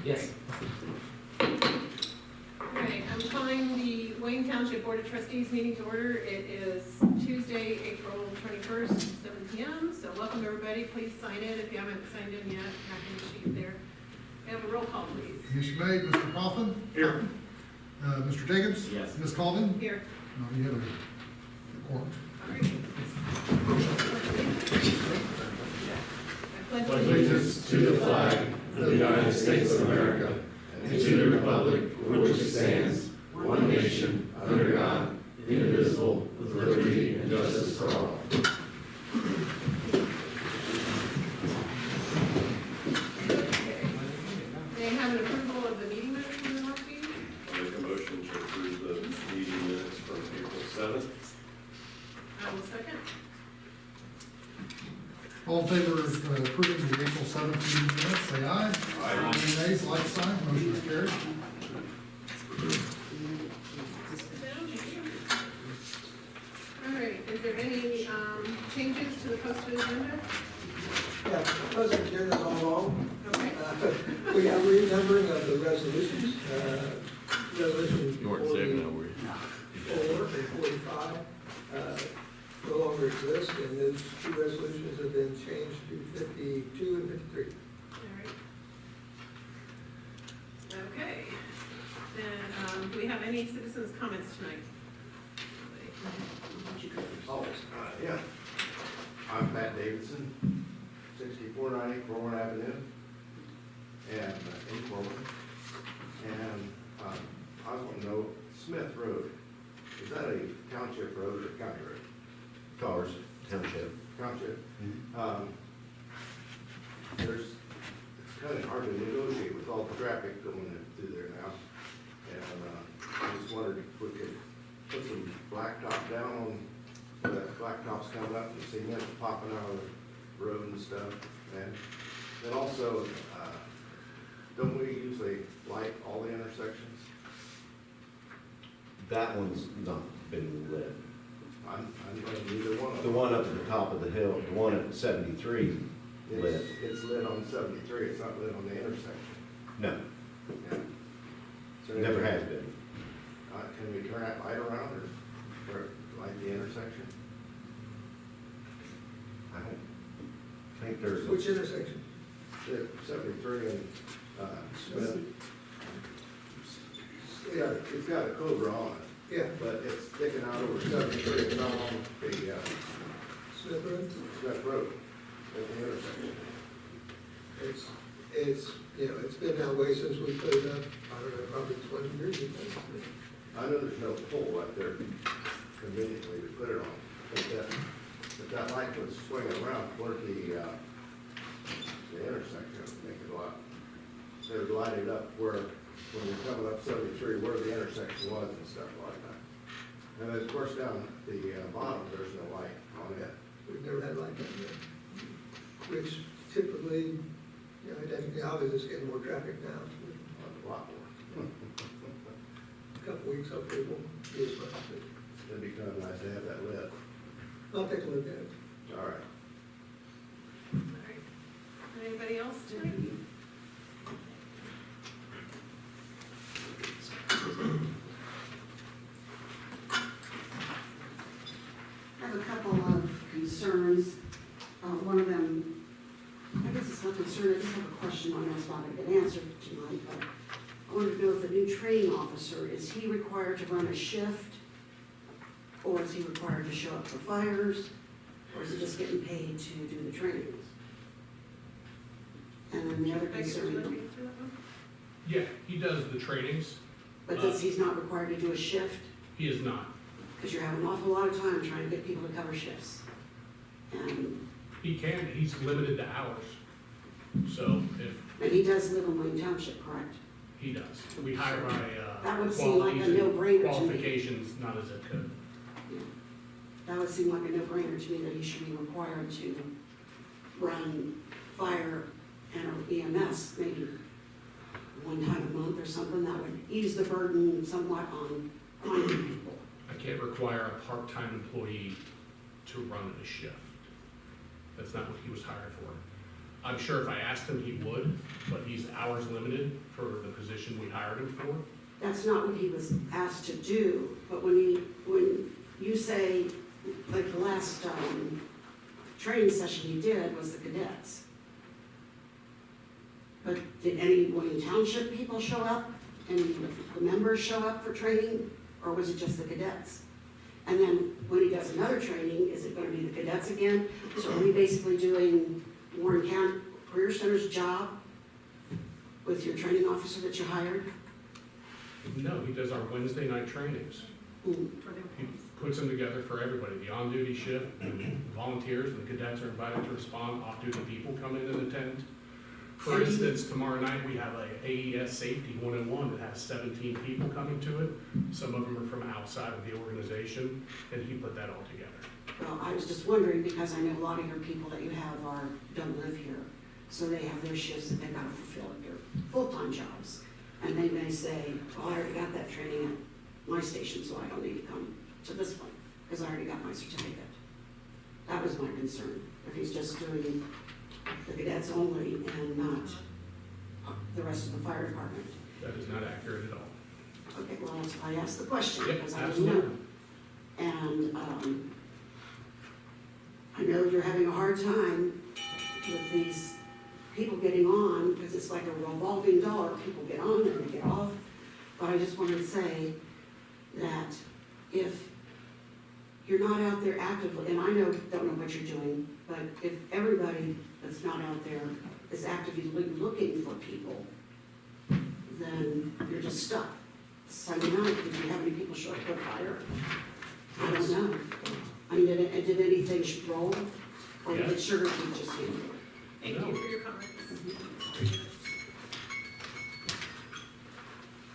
Yes. Okay, I'm calling the Wayne Township Board of Trustees meeting to order. It is Tuesday, April 21st, 7 p.m. So welcome everybody. Please sign in if you haven't signed in yet. Back in the sheet there. We have a roll call, please. Yes, you may. Mr. Coughlin? Here. Mr. Jacobs? Yes. Ms. Colvin? Here. No, you have a quorum. All right. I pledge Allegiance to the flag of the United States of America and to the republic for which it stands, one nation, under God, indivisible, with liberty and justice for all. Okay. May I have an approval of the meeting minutes from the last meeting? I'll make a motion to approve the meeting minutes from April 7th. I will second. All in favor of approving the April 7th meeting minutes, say aye. Aye. Any nays, like sign, motion is carried. Sit down, thank you. All right, is there any changes to the posted agenda? Yeah, most of the agenda's all wrong. Okay. We have renumbering of the resolutions. Resolution You weren't saving that, were you? 44 and 45 no longer exist, and those two resolutions have been changed to 52 and 53. All right. Okay. Then, do we have any citizens' comments tonight? Yeah. I'm Pat Davidson, 6490 Corwin Avenue, and in Corwin. And I was wanting to know, Smith Road, is that a township road or county road? Cars, Township. Township. It's kind of hard to negotiate with all the traffic going through there now. And I just wondered if we could put some blacktop down on, where that blacktop's coming up and cement popping out of the road and stuff. And then also, don't we usually light all the intersections? That one's not been lit. I'm running either one of The them. one up at the top of the hill, the one at 73 lit. It's lit on 73, it's not lit on the intersection. No, Yeah. So never has been. Can we turn that light around or light the intersection? I don't think there's, Which intersection? 73 and Smith. Yeah, it's got a Cobra on it, Yeah, but it's sticking out over 73, it's not on the Smith Road. Smith Road at the intersection. It's been that way since we put it up, I don't know, probably 20 years ago. I know there's no pole right there conveniently to put it on, but that light was swinging around toward the intersection, I think it was. They would light it up where, when you're coming up 73, where the intersection was and stuff like that. And then, of course, down the bottom, there's no light on it. We've never had like that yet. Which typically, I think the obvious is getting more traffic now. A lot more. A couple weeks, hopefully it won't be as much, but It'd be kind of nice to have that lit. I'll take a look at it. All right. All right. Anybody else tonight? I have a couple of concerns. One of them, I guess it's not a concern, I just have a question on this, not been answered tonight, but I wanted to know if the new training officer, is he required to run a shift? Or is he required to show up for fires? Or is he just getting paid to do the trainings? And then the other Becky, would you like to concern, answer that one? Yeah, he does the trainings. but he's not required to do a shift? He is not. Because you're having an awful lot of time trying to get people to cover shifts. And He's limited to hours. So if And he does live in Wayne Township, correct? he does, we hire by That would seem like a qualities and no-brainer to me. qualifications, not as a code. That would seem like a no-brainer to me that he should be required to run fire and EMS maybe one time a month or something. That would ease the burden somewhat on finding people. I can't require a part-time employee to run a shift. That's not what he was hired for. I'm sure if I asked him, he would, but he's hours limited for the position we hired him for. That's not what he was asked to do, but when you say, like the last, training session he did was the cadets. But did any Wayne Township people show up? Any of the members show up for training, or was it just the cadets? And then when he does another training, is it gonna be the cadets again? So are we basically doing Warren County Career Center's job with your training officer that you hired? No, he does our Wednesday night trainings. Mm. For the He puts them together for everybody, the on-duty shift, and volunteers, and the cadets are invited to respond, off-duty people come in and attend. For instance, tomorrow night, we have a AES Safety 101 that has 17 people coming to it. Some of them are from outside of the organization, and he put that all together. Well, I was just wondering, because I know a lot of your people that you have don't live here, so they have their shifts that they gotta fulfill at their full-time jobs. And they may say, well, I already got that training at my station, so I don't need to come to this one, because I already got my certificate. That was my concern, if he's just doing the cadets only and not the rest of the fire department. That is not accurate at all. Okay, well, that's why I asked the question, Yep, because I didn't absolutely. know. And, I know you're having a hard time with these people getting on, because it's like a revolving door, people get on and they get off. But I just wanted to say that if you're not out there actively, and I don't know what you're doing, but if everybody that's not out there is actively looking for people, then you're just stuck. Sunday night, did you have any people show up for fire? I don't know. I mean, did anything roll, or did Yes. Sugar Creek just handle it? Thank No. you for your comments.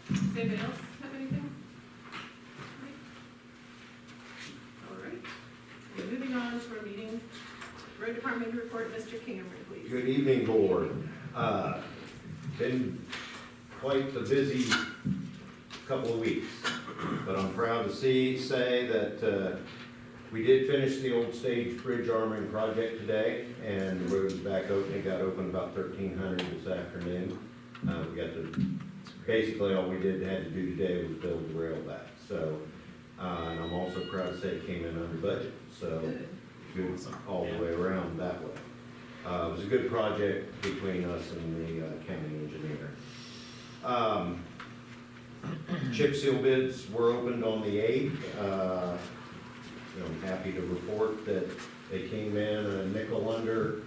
Does anybody else have anything? All right. Okay, moving on to our meeting. Road Department report, Mr. Cameron, please. Good evening, board. Been quite the busy couple of weeks, but I'm proud to say that we did finish the old stage bridge armoring project today, and the road's back open. It got open about 1300 this afternoon. We got basically all we had to do today was build the rail back. So, and I'm also proud to say it came in under budget, so good all the way around that way. It was a good project between us and the county engineer. Chip seal bids were opened on the 8th. I'm happy to report that they came in a nickel under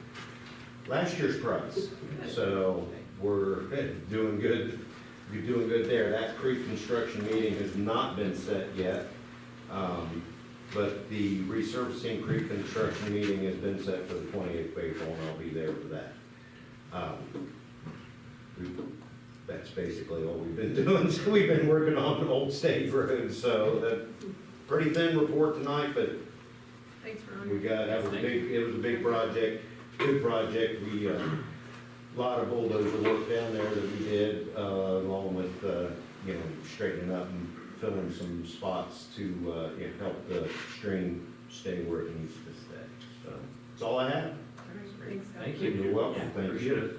last year's price. So we're doing good. We're doing good there. That pre-construction meeting has not been set yet. But the resurfacing pre-construction meeting has been set for the 28th of April, and I'll be there for that. That's basically all we've been doing. So we've been working on Old State Road, so pretty thin report tonight, but Thanks for all we your. got, it was a big project, good project. We, a lot of bulldozer work down there that we did, along with, straightening up and filling some spots to, help the stream stay where it needs to stay. So, that's all I have. All right, thanks, Scott. Thank you. You're welcome, Yeah, thank appreciate you. it.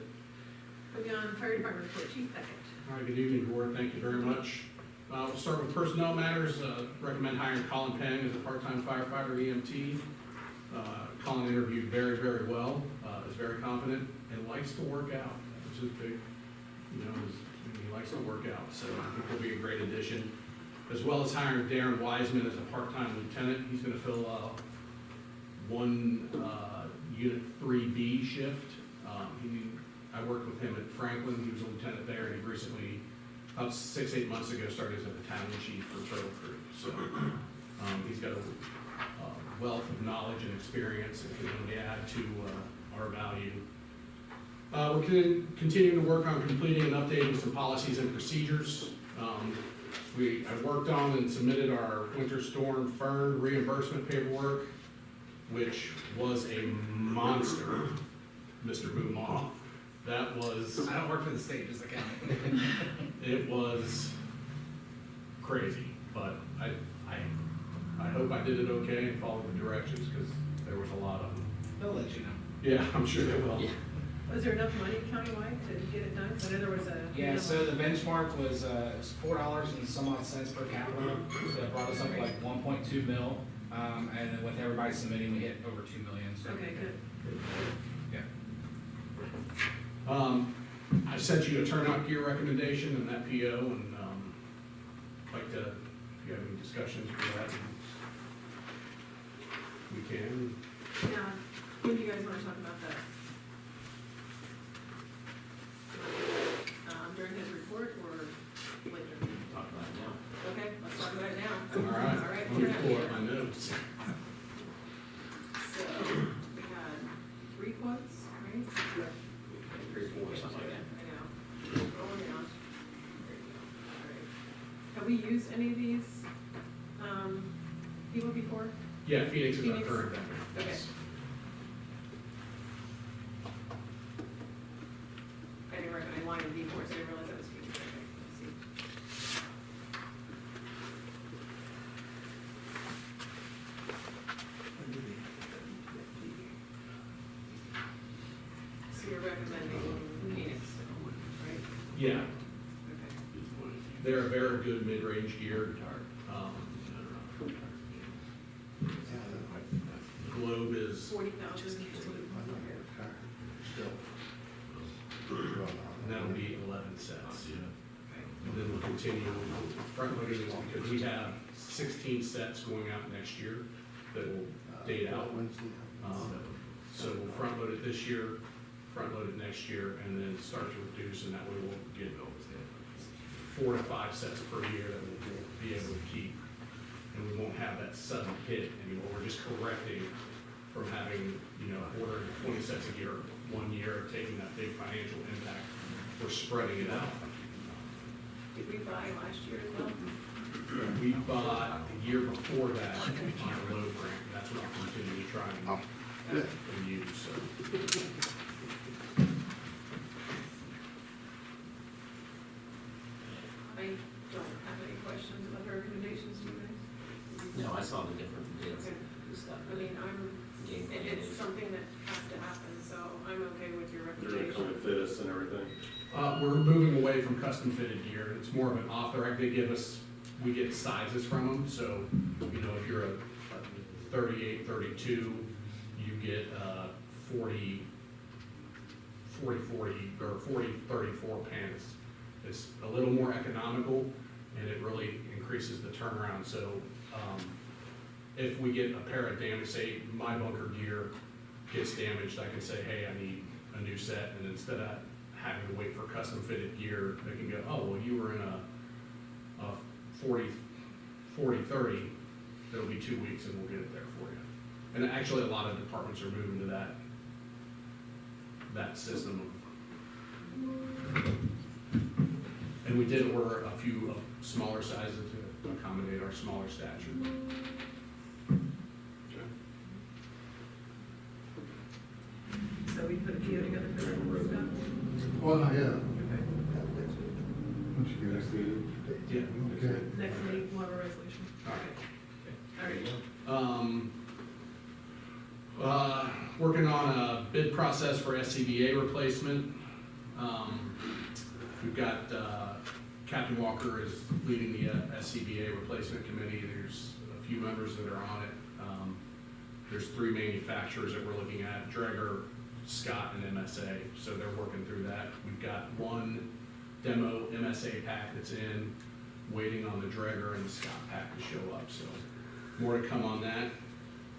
Moving on, Fire Department report, Chief Beckett. All right, good evening, board. Thank you very much. We'll start with personnel matters. Recommend hiring Colin Peng as a part-time firefighter EMT. Colin interviewed very, very well, is very confident, and likes to work out, which is big. He likes to work out, so I think he'll be a great addition. As well as hiring Darren Wiseman as a part-time lieutenant. He's gonna fill one Unit 3B shift. I worked with him at Franklin. He was a lieutenant there, and he recently, about 6-8 months ago, started as a battalion chief for Turtle Creek. So he's got a wealth of knowledge and experience that can only add to our value. We're continuing to work on completing and updating some policies and procedures. I worked on and submitted our winter storm fern reimbursement paperwork, which was a monster, Mr. Boomaw. That was, I don't work for the state, just accounting. it was crazy, but I hope I did it okay and followed the directions, because there was a lot of them. They'll let you know. Yeah, I'm sure they will. Yeah. Was there enough money countywide to get it done? 'Cause I know there was a. Yeah, so the benchmark was $4 and some odd cents per capita, so that brought us up to like 1.2 mil. And then with everybody submitting, we hit over 2 million, so. Okay, good. Yeah. I sent you a turnout gear recommendation and that PO, and, like to, if you have any discussions for that, we can. Yeah, when do you guys wanna talk about that? During his report or later? Talk about it now. Okay, let's talk about it now. All right, All right, let me turnout pull gear. up my notes. So, we had 3 quotes, right? 3, 4, something like that. I know. Rolling down. There you go. All right. Have we used any of these, people before? Yeah, Phoenix is our Phoenix. current vendor. Okay. Yes. I didn't recognize line and before, so I didn't realize that was Phoenix. Okay, let's see. So you're recommending Phoenix, right? Yeah, Okay. they're a very good mid-range gear. Globe is, 40,000. and that'll be 11 sets. Okay. And then we'll continue front loading is because we have 16 sets going out next year that will date out. So we'll front load it this year, front load it next year, and then start to reduce, and that way we'll get 4 to 5 sets per year that we'll be able to keep. And we won't have that sudden hit anymore. We're just correcting from having, ordering 20 sets a year, 1 year, taking that big financial impact. We're spreading it out. Did we buy last year as well? We bought the year before that on a low grant, and that's what we're continuing to try and use, so. I don't have any questions about the recommendations, do you guys? No, I saw the different bids Okay. and stuff. I mean, Game plan it's is- something that has to happen, so I'm okay with your They're gonna come recommendation. and fit us and everything. We're moving away from custom fitted gear. It's more of an author. They give us, we get sizes from them. So, if you're a 38, 32, you get 40, 34 pants. It's a little more economical and it really increases the turnaround. So, if we get a pair of damaged, say my bunker gear gets damaged, I can say, hey, I need a new set, and instead of having to wait for custom fitted gear, they can go, oh, well, you were in a 40-30, it'll be 2 weeks and we'll get it there for you. And actually, a lot of departments are moving to that system. And we did order a few smaller sizes to accommodate our smaller stature. So we put a PO together for that stuff? Well, not yet. Okay. Once you get it. Yeah. Okay. Next meeting, we'll have a resolution. Okay. All right. Working on a bid process for SCBA replacement. We've got, Captain Walker is leading the SCBA replacement committee. There's a few members that are on it. There's 3 manufacturers that we're looking at, Draeger, Scott, and MSA. So they're working through that. We've got 1 demo MSA pack that's in, waiting on the Draeger and the Scott pack to show up. So more to come on that.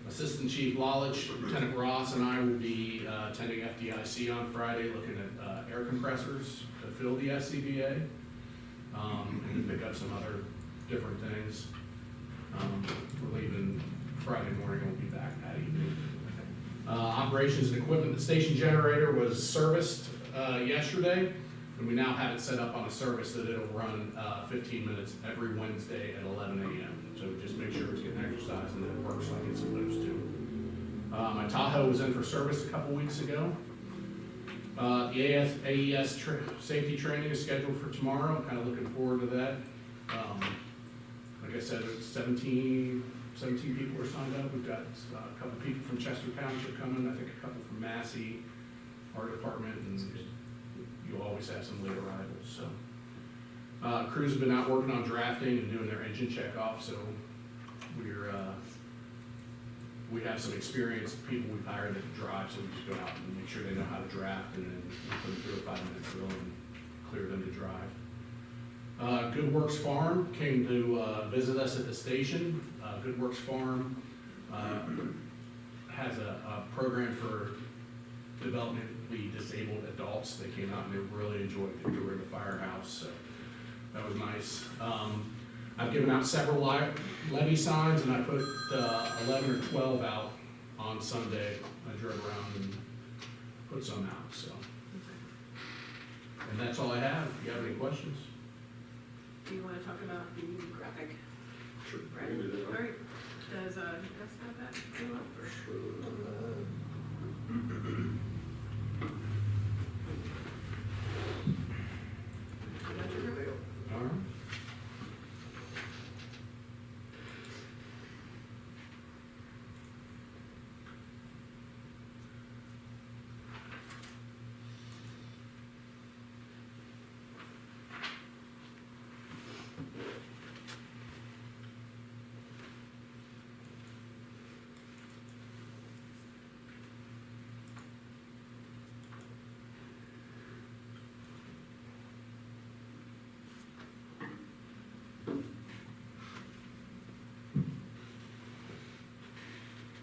Assistant Chief Lawlich, Lieutenant Ross, and I will be attending FDIC on Friday, looking at air compressors to fill the SCBA, and to pick up some other different things. We're leaving Friday morning, we'll be back that evening. Operations and equipment, the station generator was serviced yesterday, and we now have it set up on a service that it'll run 15 minutes every Wednesday at 11 a.m. So just make sure it's getting exercise and that it works like it's supposed to. My Tahoe was in for service a couple weeks ago. The AES safety training is scheduled for tomorrow. I'm kind of looking forward to that. Like I said, 17 people are signed up. We've got a couple people from Chester Township coming, I think a couple from Massey. our department, and you'll always have some late arrivals, so. Crews have been out working on drafting and doing their engine check-off, so we have some experienced people we've hired that can drive, so we just go out and make sure they know how to draft, and then we put them through a 5-minute drill and clear them to drive. Good Works Farm came to visit us at the station. Good Works Farm has a program for developmentally disabled adults. They came out and they really enjoyed the tour of the firehouse, so that was nice. I've given out several levy signs, and I put 11 or 12 out on Sunday. I drove around and put some out, so. And that's all I have. If you have any questions? Do you wanna talk about the graphic? Sure. Right. We can do that. All right, does, Gus have that? Come up or- You got your graphic? All right.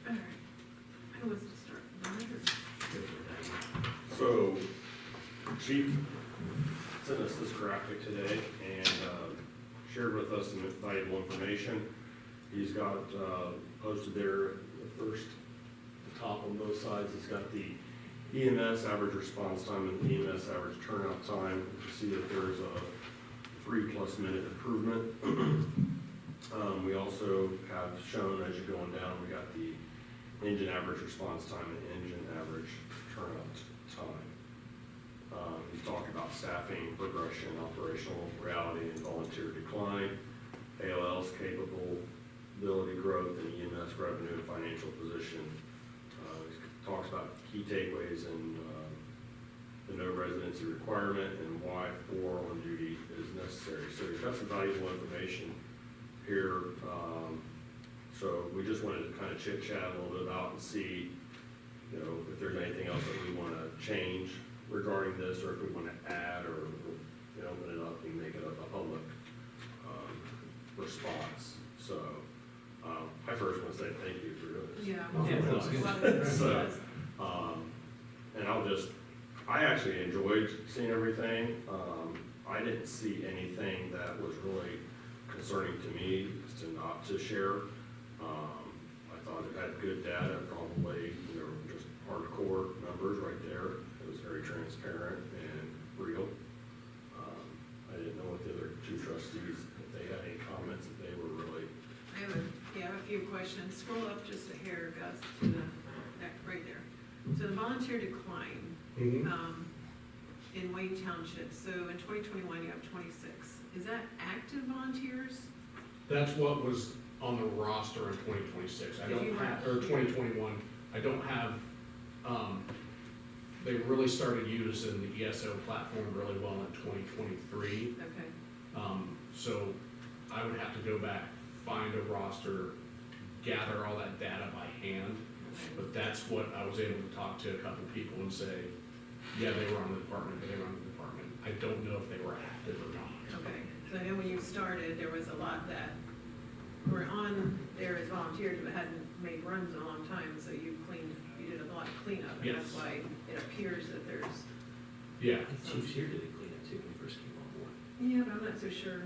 All right, who wants to start? Mike or- So, Chief sent us this graphic today and shared with us some valuable information. He's got posted there, the first, the top on both sides, he's got the EMS average response time and the EMS average turnout time. You see that there's a 3+ minute improvement. We also have shown, as you're going down, we got the engine average response time and engine average turnout time. He's talking about staffing, progression, operational reality, and volunteer decline, ALL's capability growth, and EMS revenue and financial position. He talks about key takeaways and the no residency requirement and why 4 on duty is necessary. So he's got some valuable information here. So we just wanted to kind of chit chat a little bit about and see, you know, if there's anything else that we want to change regarding this, or if we want to add or, you know, open it up and make it a public response. So I first want to say thank you for doing this. Yeah. Yeah, that's good. Love it. So, and I actually enjoyed seeing everything. I didn't see anything that was really concerning to me not to share. I thought it had good data, probably, you know, just hardcore numbers right there. It was very transparent and real. I didn't know what the other 2 trustees, if they had any comments, if they were really. I have a few questions. Scroll up just a hair, Gus, to that, right there. So the volunteer decline, in Wayne Township, so in 2021, you have 26. Is that active volunteers? That's what was on the roster in 2026. I don't have, or 2021, I don't have, they really started using the ESO platform really well in 2023. Okay, So I would have to go back, find a roster, gather all that data by hand. But that's what I was able to talk to a couple people and say, yeah, they were on the department, but they were on the department. I don't know if they were active or not. okay. So I know when you started, there was a lot that were on there as volunteers, but hadn't made runs in a long time, so you did a lot of cleanup. And that's Yes. why it appears that there's, Yeah, Chief's here did a cleanup too when he first came on board. yeah, but I'm not so sure,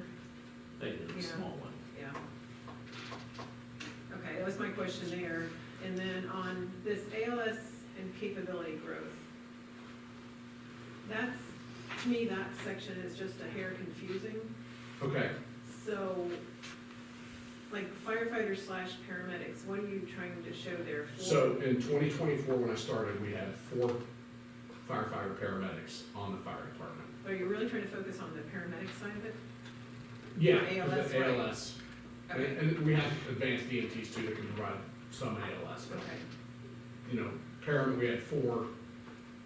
They did a Yeah. small one. yeah. Okay, that was my question there. And then on this ALS and capability growth, that's, to me, that section is just a hair confusing. okay. So, like firefighters / paramedics, what are you trying to show there for? So in 2024, when I started, we had 4 firefighter paramedics on the fire department. Are you really trying to focus on the paramedic side of it? Yeah, ALS, the right? ALS. Okay, And we have advanced EMTs too that can provide some ALS, but, okay, you know, we had 4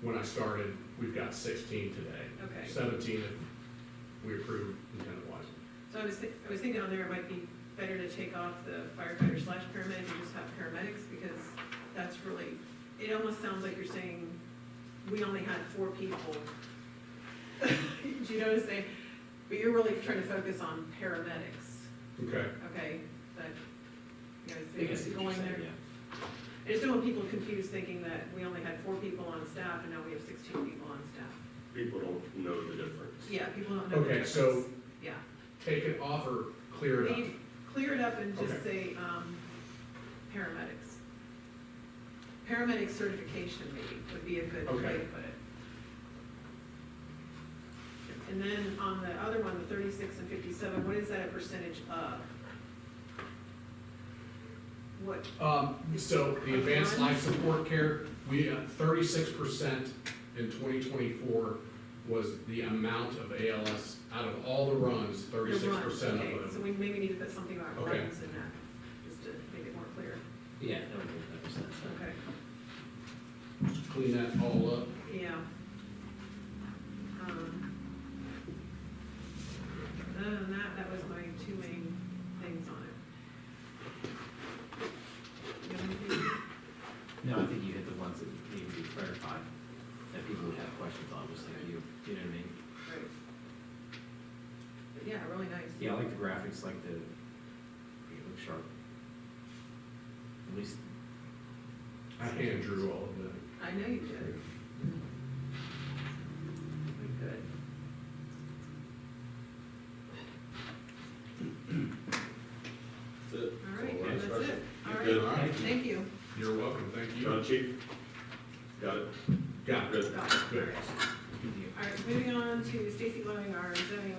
when I started, we've got 16 today. Okay. 17 if we approve lieutenant-wise. So I was thinking on there, it might be better to take off the firefighter / paramedic and just have paramedics, because that's really, it almost sounds like you're saying, we only had 4 people. Do you notice that? But you're really trying to focus on paramedics, Okay. okay? But, you know, I think I see it's what you're going saying, there. yeah. I just don't want people confused thinking that we only had 4 people on staff and now we have 16 people on staff. People don't know the difference. Yeah, people don't know the Okay, difference. so Yeah. take it off or clear it up? Leave, clear it up and just Okay. say, paramedics. Paramedic certification maybe would be a good way Okay. to put it. And then on the other one, the 36 and 57, what is that a percentage of? What, So the advanced life support care, we, 36% in 2024 was the amount of ALS, out of all the runs, the 36% runs, of okay, so them. we maybe need to put something about Okay. runs in that, just to make it more clear. Yeah, that would make better sense. Okay, Clean that all up. yeah. Other than that, that was my 2 main things on it. You have anything? No, I think you hit the ones that need to be clarified, that people would have questions on, just like you know what I mean? Right. But yeah, really nice. Yeah, I like the graphics, like the, it looks sharp. At least, I hand drew all of that. I know you did. Good. That's it. All right, All right. that's it. All right, Good. All right. thank you. You're welcome, thank you. John Chief? Got it? Got it. Good. Got it. Good. All right, moving on to Stacy Loving, our zoning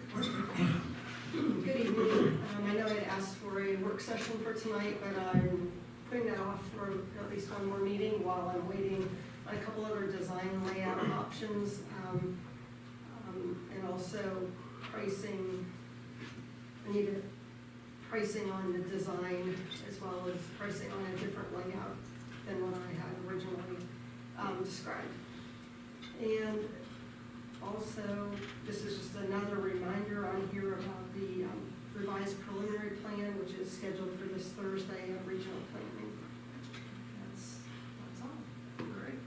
department report. Good evening. I know I'd asked for a work session for tonight, but I'm putting that off for at least one more meeting while I'm waiting on a couple other design layout options, and also pricing. I need a pricing on the design as well as pricing on a different layout than what I had originally described. And also, this is just another reminder on here about the revised preliminary plan, which is scheduled for this Thursday at regional planning. That's all. All right,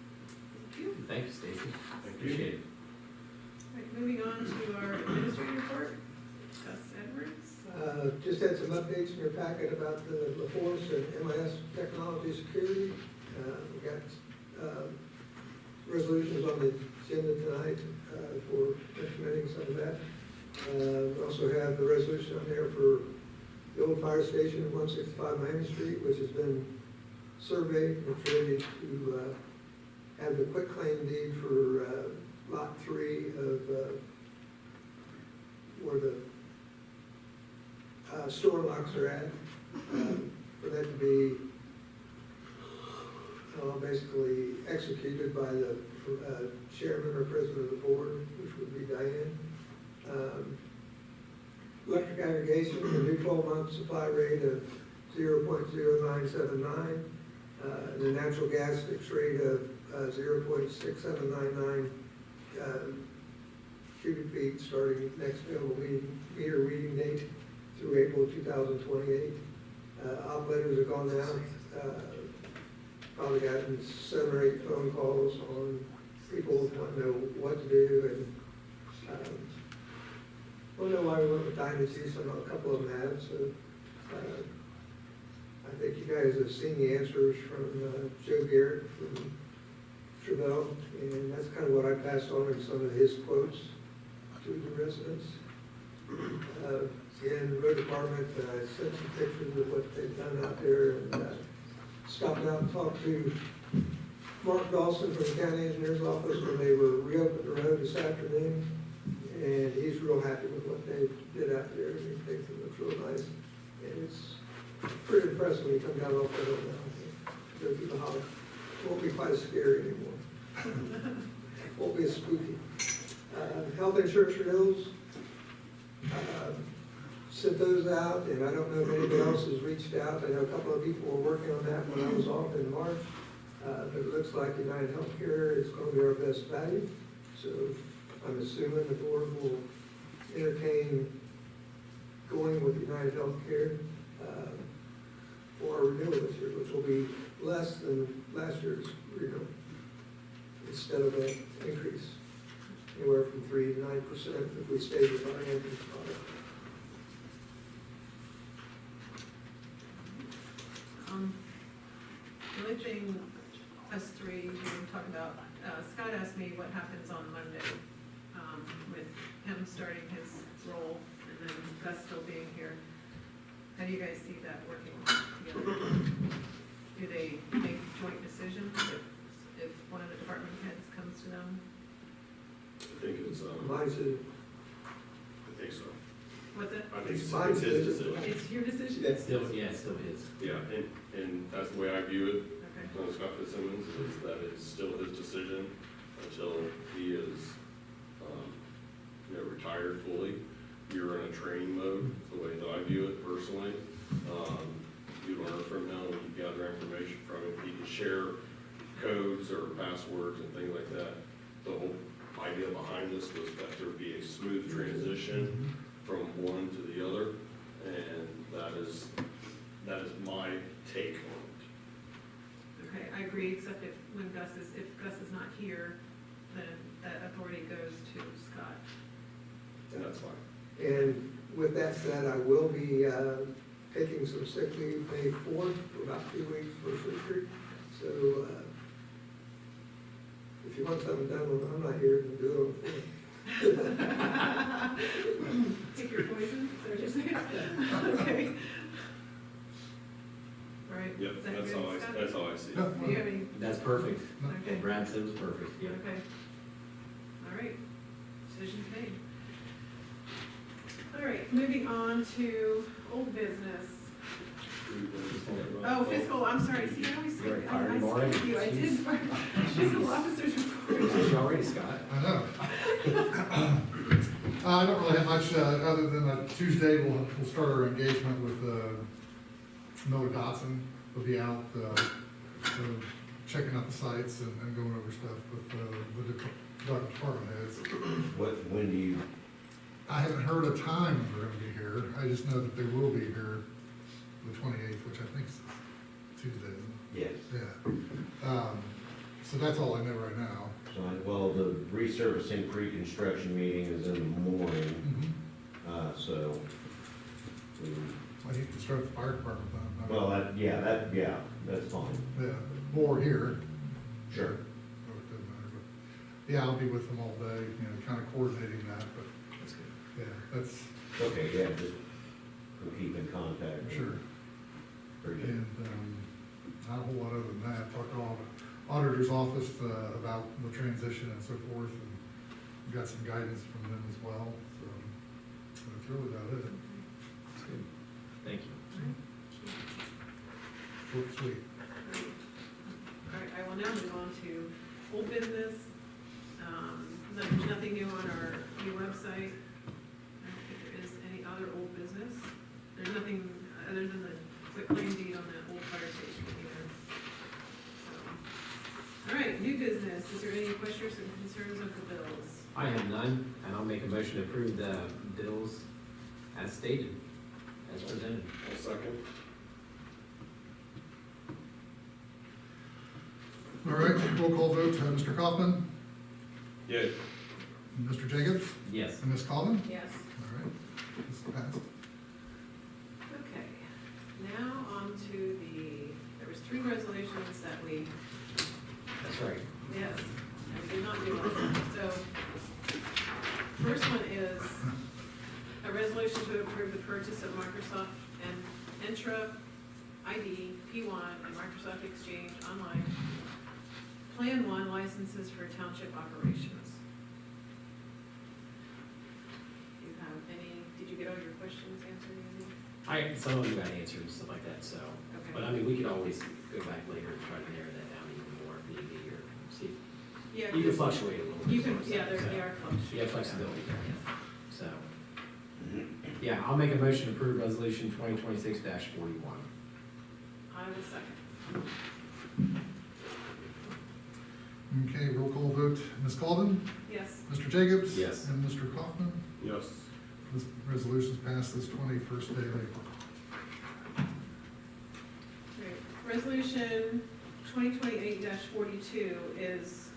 thank you. thank you, Stacy. Thank you. Appreciate it. All right, moving on to our administrative report, Gus Edwards. Just had some updates in your packet about the LaForce and MIS technology security. We got resolutions on the agenda tonight for implementing some of that. We also have the resolution on there for the old fire station at 165 Miami Street, which has been surveyed and it's ready to have the quitclaim deed for lot 3 of where the store locks are at, for that to be basically executed by the chairman or president of the board, which would be Diane. Electric aggregation, a new 12-month supply rate of 0.0979, and a natural gas fixed rate of 0.6799 cubic feet starting next available meter reading date through April 2028. Op letters have gone out. Probably gotten 7 or 8 phone calls on people wanting to know what to do, and don't know why we went with Dynasty. A couple of them have. So I think you guys have seen the answers from Joe Garrett from Trevelle, and that's kind of what I passed on in some of his quotes to the residents. Again, the road department, I sent some pictures of what they've done out there, and stopped out and talked to Mark Dawson from the county engineer's office when they were reopening the road this afternoon, and he's real happy with what they did out there, and he thinks it looks real nice. And it's pretty impressive when you come down off the hill now, go through the hollow. It won't be quite as scary anymore. Won't be as spooky. Health insurance renewals, sent those out, and I don't know if anybody else has reached out. I know a couple of people were working on that when I was off in March. But it looks like United Healthcare is going to be our best value. So I'm assuming the board will entertain going with United Healthcare for our renewal this year, which will be less than last year's renewal, instead of an increase, anywhere from 3 to 9% if we stay with our Anthem product. The only thing us three we talk about, Scott asked me what happens on Monday, with him starting his role and then Gus still being here. How do you guys see that working together? Do they make joint decisions if one of the department heads comes to them? I think it's, Mine's a- I think so. What's it? I think it's Mine's his a- decision. It's your decision? It's still, yeah, it's still his. Yeah, and that's the way I view it, Okay. on Scott Fitzsimmons, is that it's still his decision until he is, retired fully. You're in a training mode, the way that I view it personally. You learn from him, you gather information from him, he can share codes or passwords and things like that. The whole idea behind this was that there would be a smooth transition from one to the other, and that is my take on it. Okay, I agree, except if Gus is not here, then that authority goes to Scott. And that's fine. And with that said, I will be taking some sick leave May 4th for about 2 weeks for surgery. So if you want something done when I'm not here, then do it on the 4th. Take your poison, is that what you're saying? Okay. All right. Yep, Is that that's good, how Scott? that's how I see it. Yeah, Do you have any? That's perfect. Okay. What Brad said was perfect, yeah. Okay. All right, decision's made. All right, moving on to old business. Oh, fiscal, I'm sorry, see, I always, You already I fired him already? skipped you, I did, fiscal officer's report. You already, Scott? I know. I don't really have much, other than that Tuesday, we'll start our engagement with Miller Dotson. He'll be out, checking out the sites and going over stuff with the department heads. When do you, I haven't heard a time when they're gonna be here. I just know that they will be here the 28th, which I think is Tuesday, isn't yes. it? Yeah. So that's all I know right now. So, well, the resurfacing pre-construction meeting is in the morning, so. I think to start the fire department then. Well, that's fine. Yeah, or here. Sure. So it doesn't matter, but, yeah, I'll be with them all day, kind of coordinating that, but, That's good. yeah, that's, Okay, yeah, just we'll keep in contact. sure. Very good. And, not a whole lot other than that, talked to all the auditor's office, about the transition and so forth, and got some guidance from them as well, so that's really about it. That's good. Thank you. Short and sweet. All right, I will now move on to old business. There's nothing new on our new website. I don't think there is any other old business. There's nothing other than the quick claim deed on that old fire station either. So, all right, new business. Is there any questions and concerns of the bills? I have none, and I'll make a motion to approve the bills as stated, as presented. I'll second. All right, roll call vote, Mr. Kaufman, Yeah. Mr. Jacobs, Yes. and Ms. Coleman. Yes. All right, this is passed. Okay, now on to there was 3 resolutions that we, That's right. yes, and we did not do last time. So, first one is a resolution to approve the purchase of Microsoft and Entra ID, P1, and Microsoft Exchange Online Plan 1 licenses for township operations. Do you have any, did you get all your questions answered, Andy? Some of you got answered and stuff like that, so, Okay. but I mean, we could always go back later and try to narrow that down even more if need be, or see. Yeah, You can 'cause fluctuate a little bit. You can, so- yeah, so- they are fluctuating. You have flexibility there, yeah. So, yeah, I'll make a motion to approve resolution 2026-41. I will second. Okay, roll call vote, Ms. Colvin, Yes. Mr. Jacobs? Yes. And Mr. Kaufman? Yes. This resolution's passed this 21st day of April. Great. Resolution 2028-42 is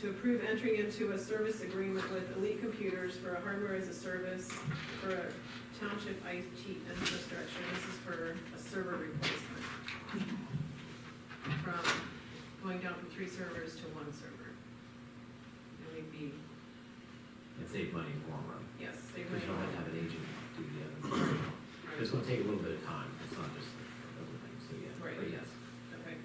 to approve entering into a service agreement with Elite Computers for a hardware as a service for a township IT infrastructure. This is for a server replacement. From going down from 3 servers to 1 server. And we'd be, And save money in the long run. yes, they Because would. you don't have to have an agent do the other. It's gonna take a little bit of time, it's not just everything, so yeah, Right. but yes. Okay.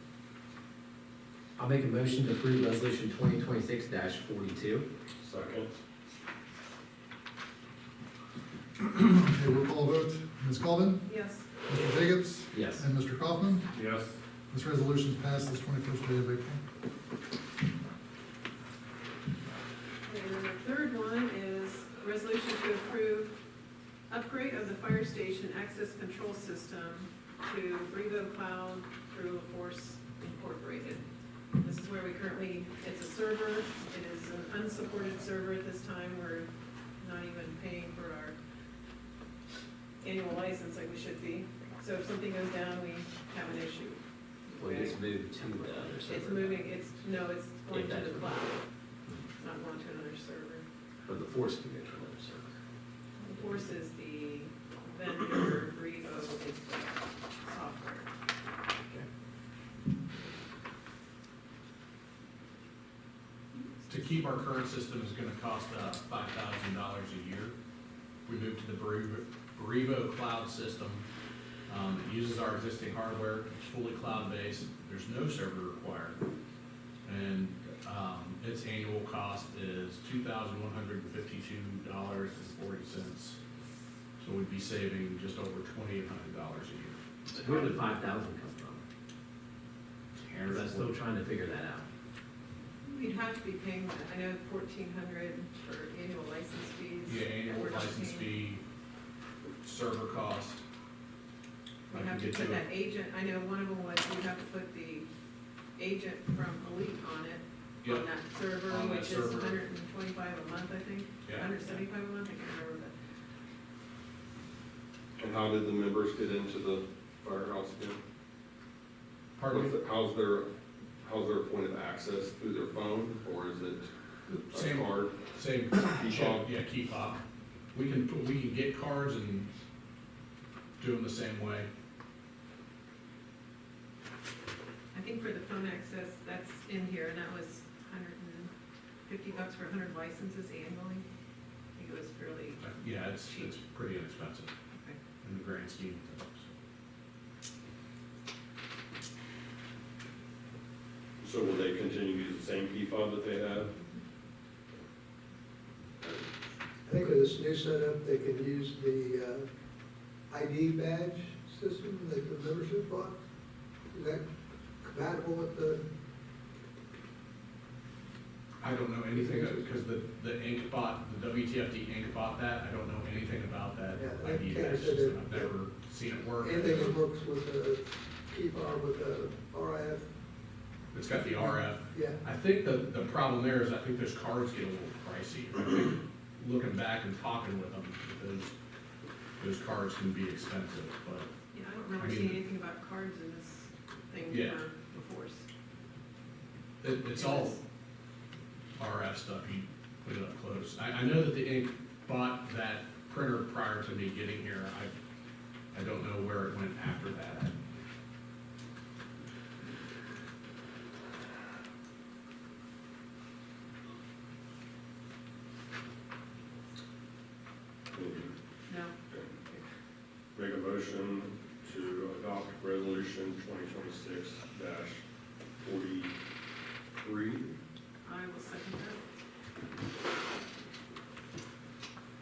I'll make a motion to approve resolution 2026-42. Second. Okay, roll call vote, Ms. Colvin, Yes. Mr. Jacobs? Yes. And Mr. Kaufman? Yes. This resolution's passed this 21st day of April. And then the third one is a resolution to approve upgrade of the fire station access control system to Brevo Cloud through Force Incorporated. This is where we currently, it's a server, it is an unsupported server at this time, we're not even paying for our annual license like we should be. So if something goes down, we have an issue. Well, it's moved to the other server. It's moving, it's going If to that's the what- cloud, it's not going to another server. But the force can go to another server. Force is the vendor, Brevo is the software. Okay. To keep our current system is gonna cost $5,000 a year. We moved to the Brevo cloud system. It uses our existing hardware, it's fully cloud-based, there's no server required. And its annual cost is $2,152.40. So we'd be saving just over $2,800 a year. So where did 5,000 come from? Or I'm still trying to figure that out. We'd have to be paying, I know 1,400 for annual license fees. Yeah, annual that we're not license paying. fee, server cost. I We can have to get put you that agent, I know one of them was, we have to put the agent from Elite on it, Yep. on that server, On that which is server. 125 a month, I think. Yeah. 175 a month, I can't remember, but And how did the members get into the firehouse again? Pardon me? How's their point of access, through their phone, or is it a Same. card? Same, Key fob? yeah, key fob. We can get cards and do them the same way. I think for the phone access, that's in here, and that was $150 for 100 licenses annually. I think it was fairly, Yeah, it's pretty inexpensive okay. in the grand scheme of things. So will they continue to use the same key fob that they have? I think with this new setup, they could use the ID badge system, like the membership box. Is that compatible with the, I don't know anything, because the Inc. bought, the WTFD Inc. bought that, I don't know anything about that Yeah, that ID kinda badge said system, it- I've never seen it work. anything that works with the key fob with the RIF? It's got the RF. Yeah, I think the problem there is I think those cards get a little pricey. I think looking back and talking with them, those cards can be expensive, but Yeah, I don't remember I mean- seeing anything about cards in this thing Yeah. for the Force. it's all RF stuff, you put it up close. I know that the Inc. bought that printer prior to me getting here. I don't know where it went after that. No, Make a motion to adopt resolution 2026-43. I will second that.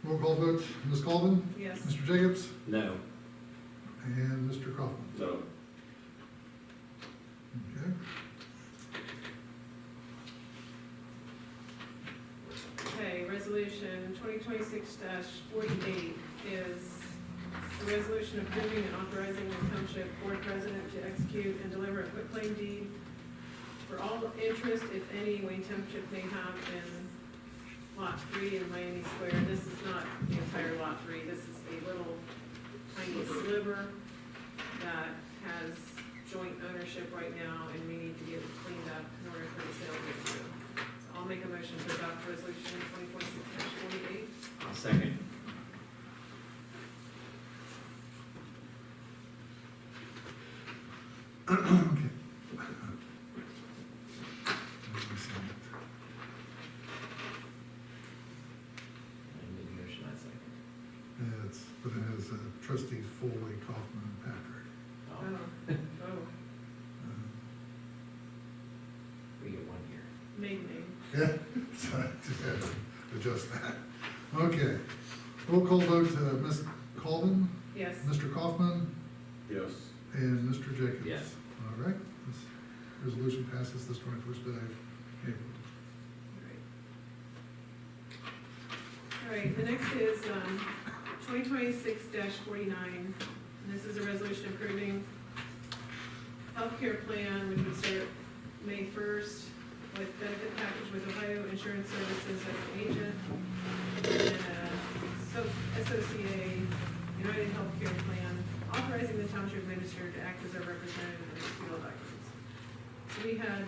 Roll call vote, Ms. Colvin, Yes. Mr. Jacobs, No. and Mr. Kaufman. No. Okay. Okay, resolution 2026-48 is a resolution approving and authorizing the township board president to execute and deliver a quitclaim deed for all interest, if any, Wayne Township may have in Lot 3 in Miami Square. This is not the entire Lot 3, this is a little tiny sliver that has joint ownership right now, and we need to get it cleaned up in order for the sale to go through. So I'll make a motion to adopt resolution 2026-48. I'll second. Okay. I made the motion, I second. But it has trustees Foley, Kaufman, and Patrick. Oh, We get one here. maiden name. Yeah, so I just had to adjust that. Okay, roll call vote, Ms. Colvin, Yes. Mr. Kaufman, Yes. and Mr. Jacobs. Yes. All right, this resolution passes this 21st day of April. All right, the next is 2026-49. This is a resolution approving healthcare plan, which would start May 1st with benefit package with Ohio Insurance Services as an agent, and SOCA United Healthcare Plan, authorizing the township administrator to act as our representative in dispute documents. So we had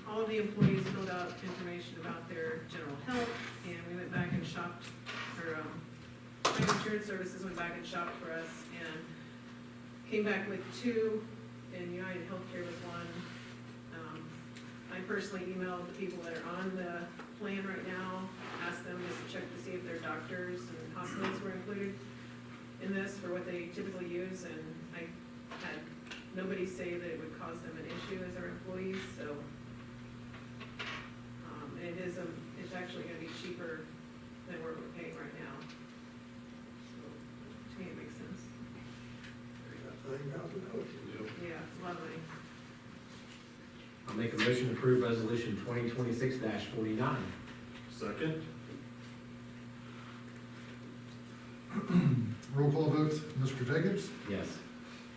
all of the employees filled out information about their general health, and we went back and shopped, or Ohio Insurance Services went back and shopped for us, and came back with 2, and United Healthcare was 1. I personally emailed the people that are on the plan right now, asked them just to check to see if their doctors and hospitals were included in this for what they typically use, and I had nobody say that it would cause them an issue as our employees, so. And it's actually gonna be cheaper than what we're paying right now. So, to me, it makes sense. Yeah, it's a lot of money. I'll make a motion to approve resolution 2026-49. Second? Roll call vote, Mr. Jacobs, Yes.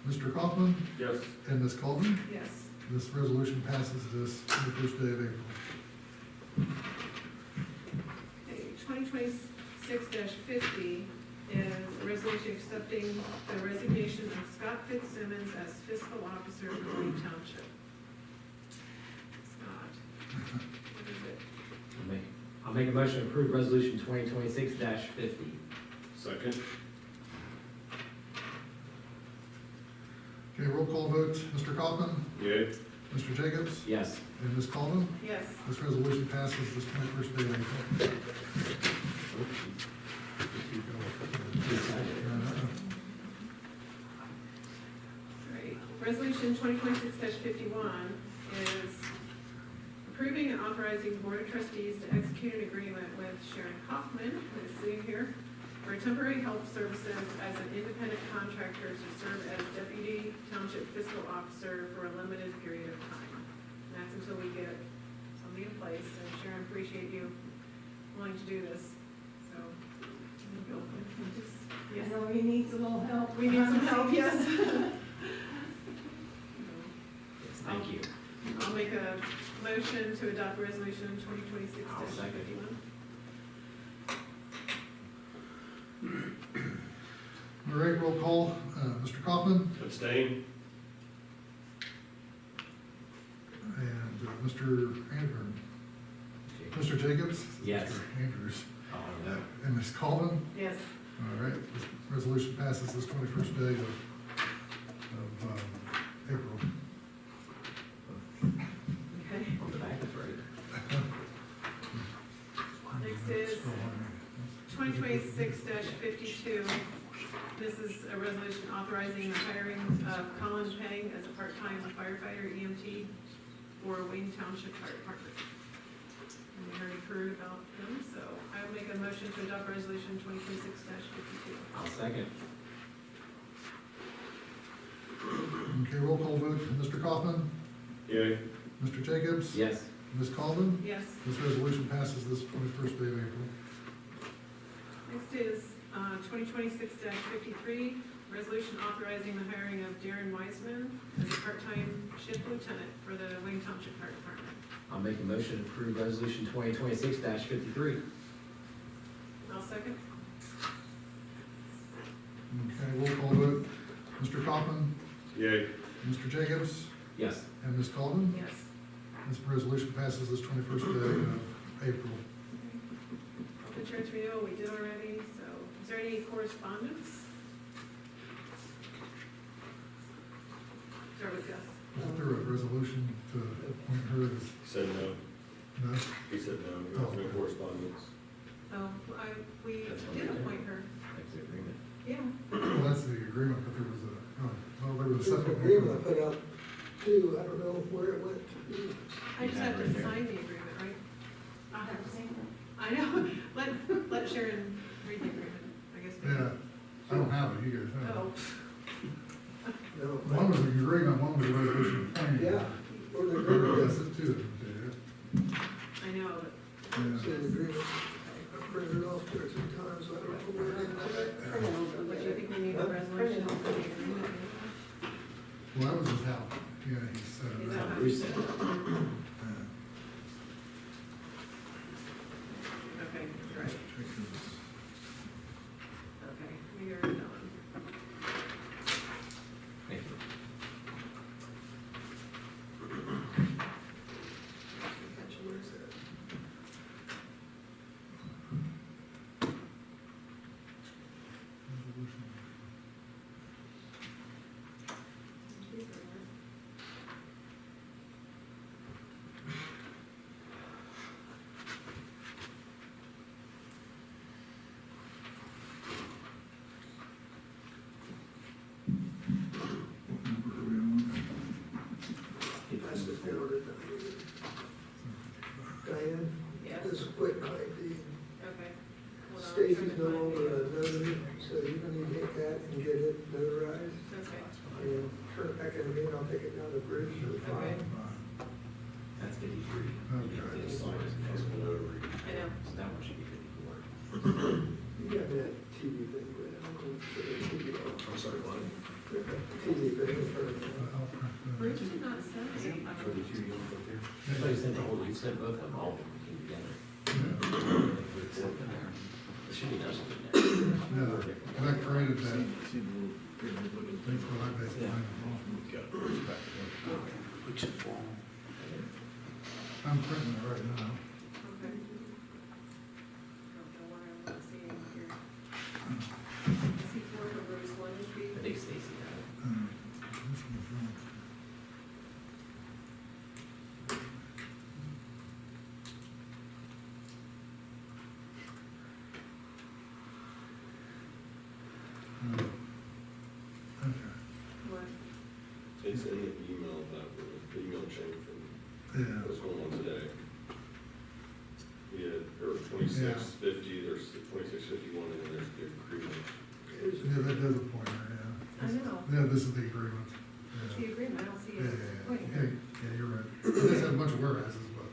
Mr. Kaufman, Yes. and Ms. Colvin. Yes. This resolution passes this 21st day of April. Okay, 2026-50 is a resolution accepting the resignation of Scott Fitzsimmons as fiscal officer for Wayne Township. Scott, what is it? I'll make a motion to approve resolution 2026-50. Second? Okay, roll call vote, Mr. Kaufman, Yay. Mr. Jacobs, Yes. and Ms. Colvin. Yes. This resolution passes this 21st day of April. Right. Resolution 2026-51 is approving and authorizing the Board of Trustees to execute an agreement with Sharon Kaufman, who is sitting here, for temporary health services as an independent contractor to serve as deputy township fiscal officer for a limited period of time. And that's until we get somebody in place, and Sharon, appreciate you willing to do this, so. I know he needs a little help. We need some help, yes. Yes, thank you. I'll make a motion to adopt resolution 2026-51. I'll second. All right, roll call, Mr. Kaufman Abstain? and Mr. Andrew. Mr. Jacobs? Yes. Mr. Andrews. Oh, no. And Ms. Colvin. Yes. All right, this resolution passes this 21st day of April. Okay. On the back is right. Next is 2026-52. This is a resolution authorizing the hiring of Colin Peng as a part-time firefighter EMT for Wayne Township Fire Department. And we already heard about him, so I will make a motion to adopt resolution 2026-52. I'll second. Okay, roll call vote, Mr. Kaufman, Yay. Mr. Jacobs. Yes. Ms. Colvin. Yes. This resolution passes this 21st day of April. Next is 2026-53, resolution authorizing the hiring of Darren Wiseman as a part-time shift lieutenant for the Wayne Township Fire Department. I'll make a motion to approve resolution 2026-53. I'll second. Okay, roll call vote. Mr. Kaufman, Yay. Mr. Jacobs, Yes. and Ms. Colvin. Yes. This resolution passes this 21st day of April. Health insurance renewal, we did already, so is there any correspondence? Start with Gus. Wasn't there a resolution to appoint her as, He said no. no? He said no. There was no correspondence. Oh, we That's what did we did. appoint her. That's the agreement. Yeah. Well, that's the agreement, but there was a, oh, well, there was a There's an separate. agreement I put out too, I don't know where it went. I just have to sign the agreement, right? I'll have to say that. I know, let Sharon read the agreement, I guess. Yeah, I don't have it, you guys have Oh, it. No. One was an agreement, one was a resolution appointing. Yeah, or the Yes, agreement, it's two of them, I know, but, yeah, yeah. see the agreement. I printed it off two or three times, so I don't know where it went. but do you think we need a resolution for the agreement? Well, that was just how, yeah, he said it. Is that how- Bruce said it. Okay, right, okay, we are done. Thank you. That's the order. Diane, Yes, just a quick ID. okay. Hold on, I'm Stacy's trying to no find longer it. a notary, so you can need to hit that and get it notarized. Okay, And turn it back in again, I'll take it down to Bruce for the file. Okay. That's 53. Okay. It's sign as possible notary. I know. So that one should be 54. You got that TV thing, but I don't know if it's TV off. I'm sorry, what? TV thing for, Bruce did not send it. I thought you sent the whole, you sent both of them, all of them came together. It should be done something there. Yeah, and I created that. Thing for that basically. I'm printing it right now. Okay. Don't know why I'm not seeing it here. I see four for Bruce, one would I be, think Stacy got it. This one's wrong. Okay, what? It's in the email that, the email chain from yeah. what's going on today. Yeah, there was 2650, there's the 2651, and then there's the agreement. Yeah, that does a pointer, yeah. I know, Yeah, this is the agreement. it's the Yeah, agreement, I don't see yeah, it. yeah, Wait, yeah, yeah, you're right. This has a bunch of whereases, but,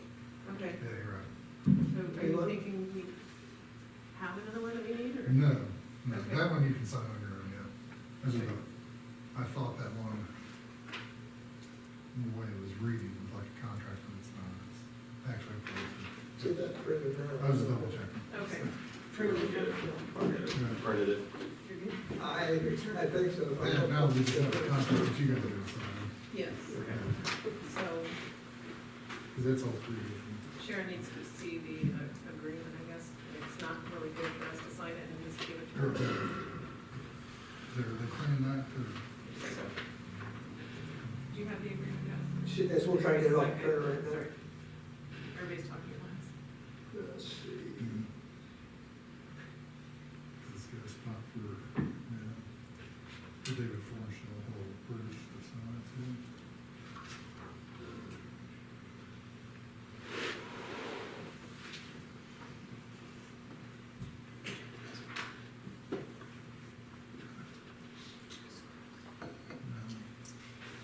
okay, yeah, you're right. so are you thinking we have another one that we need, or? No, no, Okay. that one you can sign on your own, yeah. This is I thought that one, the way it was reading was like a contract, but it's not. It's actually a policy. see that printed now. I was just double checking. Okay. Turn it down. Yeah. Printed it. You're good? I think so. If I Yeah, don't- now we just have a contract that you guys are gonna sign, Yes, so because that's all three different. Sharon needs to see the agreement, I guess. It's not really good for us to sign it, and needs to give it to her. Okay. They're cleaning that, or? Do you have the agreement, guys? Shit, that's what we're trying to get off the printer right now. Sorry. Everybody's talking at once. Let's see. Let's get a spot for, yeah, for David Forshall, whole British, that's not it, too.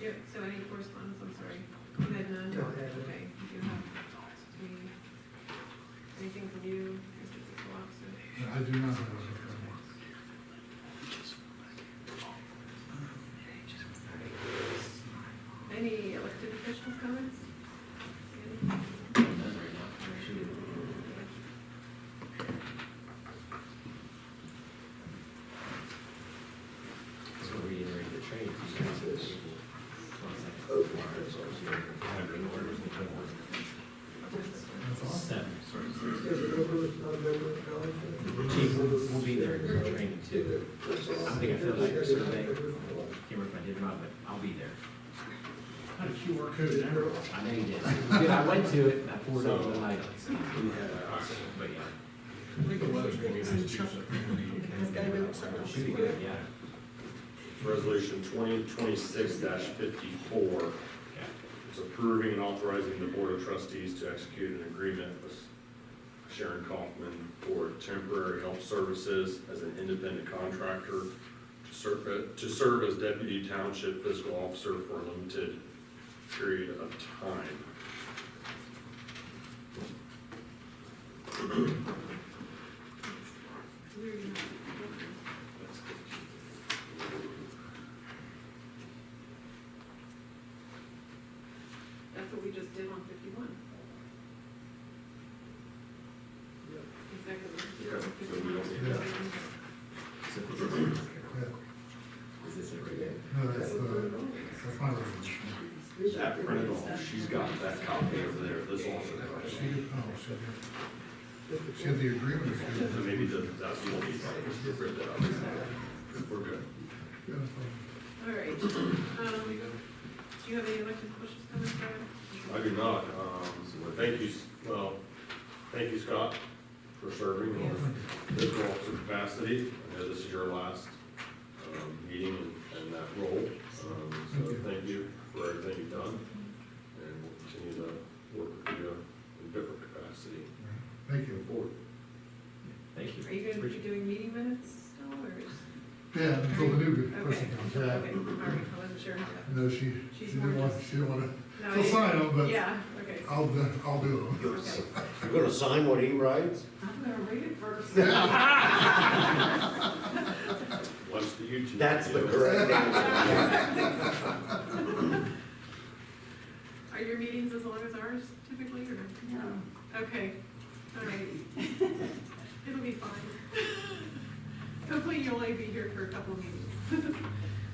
Yeah, so any correspondence, I'm sorry. You had none? Don't have it. Okay, you have, anything from you, Mr. Fiscal Officer? I do not have anything. questions, comments? None right now. Shoot. So we're reiterating the training. One second. Oh, that's all. That's awesome. Seven. Is it over, not a member of the college? Chief, we'll be there for training too. That's all. I think I filled out your survey. Can't remember if I did or not, but I'll be there. Got a QR code there. I know you did. Good, I went to it, and I poured over the highlights. But yeah, I think the weather's gonna be nice too, so. it should be good, yeah. Resolution 2026-54. Yeah. It's approving and authorizing the Board of Trustees to execute an agreement with Sharon Kaufman for temporary help services as an independent contractor to serve as Deputy Township Fiscal Officer for a limited period of time. That's what we just did on 51. Exactly. Okay, so we don't need that. So this Yeah. is this it right there? No, that's my resolution. That printed off, she's got that copy over there, this also. She had the agreement. So maybe that's what we read that out. We're good. All right. Do you have any elected questions, comments, Brian? I do not, thank you, Scott, for serving in the fiscal officer capacity. I know this is your last, meeting in that role, so thank you for everything you've done, and we'll continue to work with you in different capacity Thank you. forward. Thank you. Are you going to be doing meeting minutes still, or? Yeah, until the new Okay, person comes okay, all back. right, I wasn't sure how that. No, she She's didn't more want, just- she didn't want to, No, she'll sign them, but Yeah, okay. I'll do them. Okay. You're gonna sign what he writes? I'm gonna read it first. What's the YouTube? That's the video? correct answer. Are your meetings as long as ours typically, or? No. Okay, all right. It'll be fine. Hopefully you'll only be here for a couple of meetings.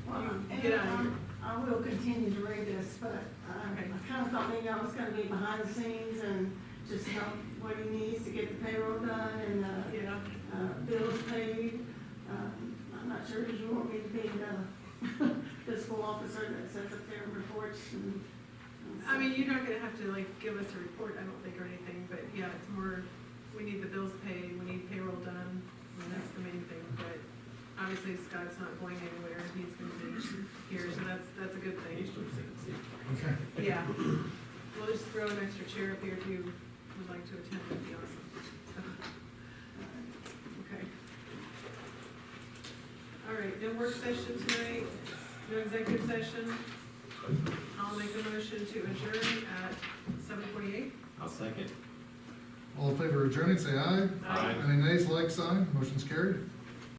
Well, You get out of here. I will continue to read this, but Okay. I kind of thought maybe I was gonna be behind the scenes and just help what he needs to get the payroll done and, Yeah, bills paid. I'm not sure if you want me to be the fiscal officer that sets up their reports and. I mean, you're not gonna have to like give us a report, I don't think, or anything, but yeah, it's more, we need the bills paid, we need payroll done, I mean, that's the main thing, but obviously Scott's not going anywhere, he's gonna be here, so that's a good thing. Okay. Yeah, we'll just throw an extra chair up here if you would like to attend, that'd be awesome. Okay. All right, no work session tonight, no executive session. I'll make a motion to adjourn at 7:48. I'll second. All in favor of adjourning, say aye. Aye. Any nays, like sign. Motion's carried.